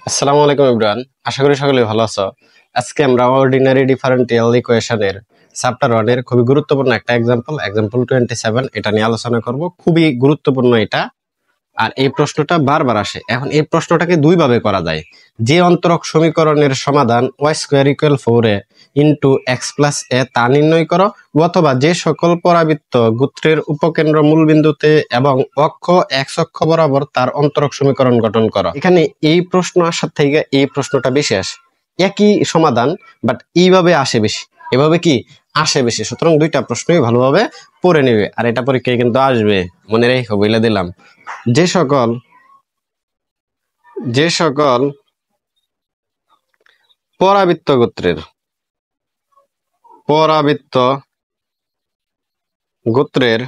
আসসালামু আলাইকুম ইব্রান, আশা করি সকলে ভালো আছো। আজকে আমরা অর্ডিনারি ডিফারেন্সিয়াল ইকুয়েশনের চ্যাপ্টার 1 এর খুবই গুরুত্বপূর্ণ একটা এক্সাম্পল 27 এটা নিয়ে আলোচনা করব। খুবই গুরুত্বপূর্ণ এটা। আর এই প্রশ্নটা বারবার আসে। এখন এই প্রশ্নটাকে দুই ভাবে করা যায়। যে অন্তরক সমীকরণের সমাধান y² = 4a into x plus এ তা নির্ণয় করো, অথবা যে সকল পরাবৃত্ত গোত্রের উপকেন্দ্র মূলবিন্দুতে এবং অক্ষ এক্স অক্ষ বরাবর তার অন্তরক সমীকরণ গঠন করো। এখানে এই প্রশ্ন আসার থেকে এই প্রশ্নটা বেশি আসে। একই সমাধান বাট এইভাবে আসে বেশি, এভাবে কি আসে বেশি। সুতরাং দুইটা প্রশ্নই ভালোভাবে পড়ে নেবে, আর এটা পরীক্ষায় কিন্তু আসবে, মনে রেখে বলে দিলাম। যে সকল পরাবৃত্ত গোত্রের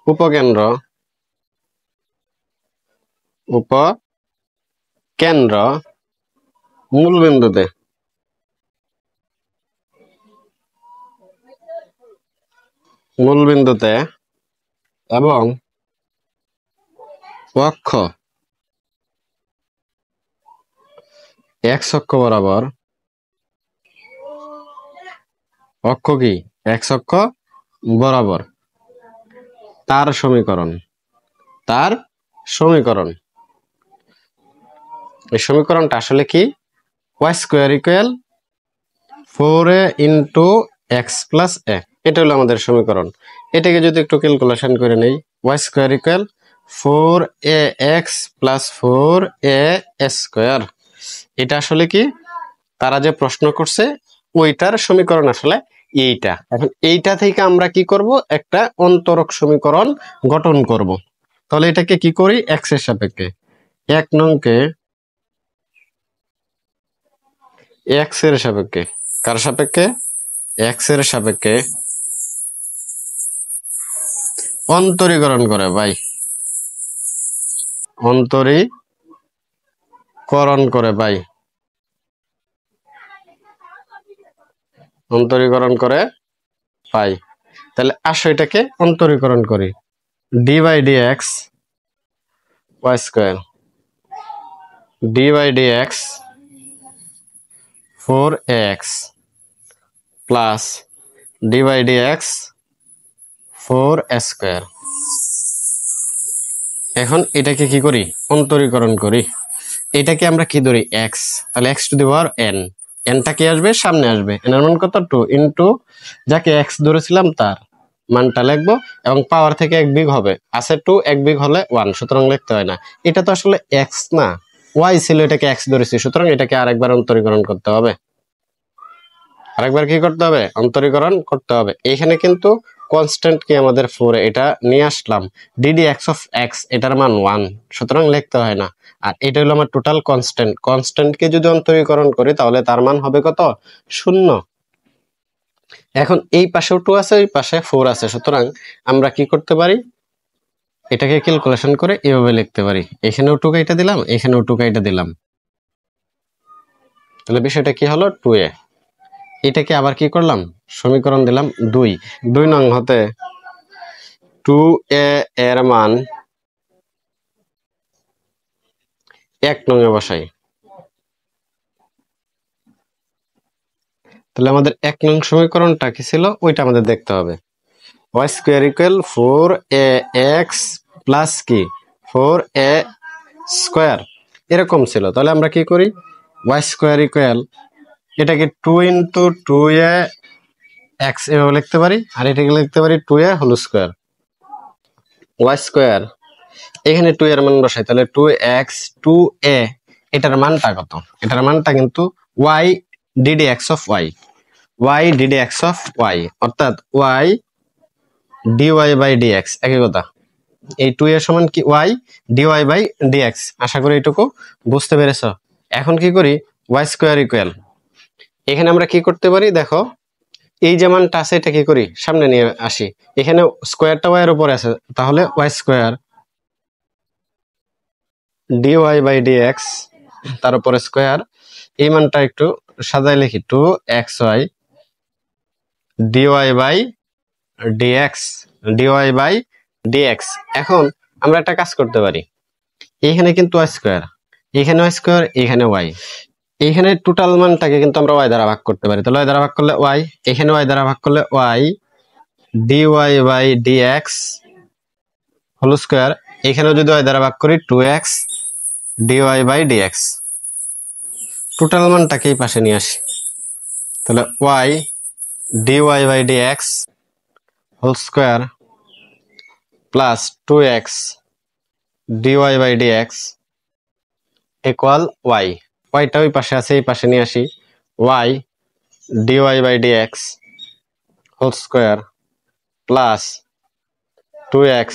উপকেন্দ্র মূলবিন্দুতে এবং অক্ষ এক্স অক্ষ বরাবর, অক্ষ কি এক্স অক্ষ বরাবর তার সমীকরণ এই সমীকরণটা আসলে কি? y² = 4a into x plus এ, এটা হলো আমাদের সমীকরণ। এটাকে যদি একটু ক্যালকুলেশন করে নেই, y² = 4ax প্লাস 4a²। এটা আসলে কি তারা যে প্রশ্ন করছে ওইটার সমীকরণ আসলে এইটা। এখন এইটা থেকে আমরা কি করব, একটা অন্তরক সমীকরণ গঠন করব। তাহলে এটাকে কি করি, এক্স এর সাপেক্ষে, 1 নংকে এক্স এর সাপেক্ষে, কার সাপেক্ষে? এক্স এর সাপেক্ষে অন্তরীকরণ করে ভাই, অন্তরীকরণ করে পাই। তাহলে আসো এটাকে অন্তরীকরণ করি। d/dx y² d/dx 4ax plus d/dx 4a²। এখন এটাকে কি করি, অন্তরীকরণ করি। এটাকে আমরা কি ধরি, এক্স। তাহলে x⁴n, এনটা কি আসবে, সামনে আসবে। এন এর মান কত? 2 ইন্টু যাকে এক্স ধরেছিলাম তার মানটা লিখবো, এবং পাওয়ার থেকে এক বিগ হবে, আছে 2, এক বিগ হলে 1, সুতরাং লিখতে হয় না। এটা তো আসলে এক্স না, ওয়াই ছিল, এটাকে এক্স ধরেছি, সুতরাং এটাকে আরেকবার অন্তরীকরণ করতে হবে। আরেকবার কি করতে হবে, অন্তরীকরণ করতে হবে। এইখানে কিন্তু কনস্ট্যান্ট কি আমাদের 4, এটা নিয়ে আসলাম। ddx এটার মান 1, সুতরাং লিখতে হয় না। আর এটা হলো আমার টোটাল কনস্ট্যান্টকে যদি অন্তরীকরণ করি তাহলে তার মান হবে কত, 0। এখন এই পাশেও 2 আছে, ওই পাশে 4 আছে, সুতরাং আমরা কি করতে পারি, এটাকে ক্যালকুলেশন করে এভাবে লিখতে পারি। এখানেও 2 কাইটা দিলাম, এখানেও 2 কাইটা দিলাম, তাহলে বিষয়টা কি হলো, 2a। এটাকে আবার কি করলাম, সমীকরণ দিলাম 2 নং হতে 2a এর মান 1 নং এ বসাই। তাহলে আমাদের 1 নং সমীকরণটা কি ছিল, ওইটা আমাদের দেখতে হবে। y² = 4ax প্লাস কি 4a² এরকম ছিল। তাহলে আমরা কি করি, y² এটাকে 2 ইন্টু 2ax এভাবে লিখতে পারি, আর এটাকে লিখতে পারি 2a² y²। এখানে 2 এর মান বসাই, তাহলে 2x 2a, এটার মানটা কত, এটার মানটা কিন্তু y ddx অর্থাৎ y dy/dx, একই কথা। এই 2 এর সমান কি, y dy/dx। আশা করি এটুকু বুঝতে পেরেছো। এখন কি করি, y², এখানে আমরা কি করতে পারি, দেখো এই যে মানটা আছে এটা কি করি, সামনে নিয়ে আসি। এখানে স্কোয়ারটা y এর উপরে আছে, তাহলে y² dy/dx তার উপরে স্কোয়ার, এই মানটা একটু সাজায় লিখি, 2xy dy/dx। এখন আমরা একটা কাজ করতে পারি, এখানে কিন্তু ওয়াই স্কোয়ার, এখানে ওয়াই স্কোয়ার, এখানে ওয়াই, এইখানে টোটাল মানটাকে কিন্তু আমরা ওয়াই দ্বারা ভাগ করতে পারি। তাহলে ওয়াই দ্বারা ভাগ করলে ওয়াই, এখানে ওয়াই দ্বারা ভাগ করলে y d y by d x whole square, এখানেও যদি ওয়াই দ্বারা ভাগ করি 2x d y by d x. Total মানটাকে এই পাশে নিয়ে আসি, তাহলে y d y by d x whole square plus 2x d y by d x equal y. ওয়াইটা ওই পাশে আছে, এই পাশে নিয়ে আসি, y d y by d x whole square plus 2x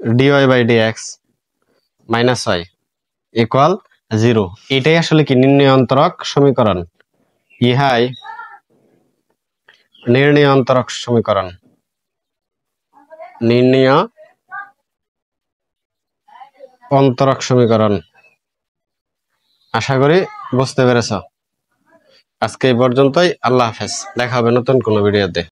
d y by d x minus Y equal 0। এটাই আসলে কি নির্ণয় অন্তরক সমীকরণ, ইহাই নির্ণয় অন্তরক সমীকরণ, নির্ণয় অন্তরক সমীকরণ। আশা করি বুঝতে পেরেছ। আজকে এই পর্যন্তই। আল্লাহ হাফেজ, দেখা হবে নতুন কোনো ভিডিওতে।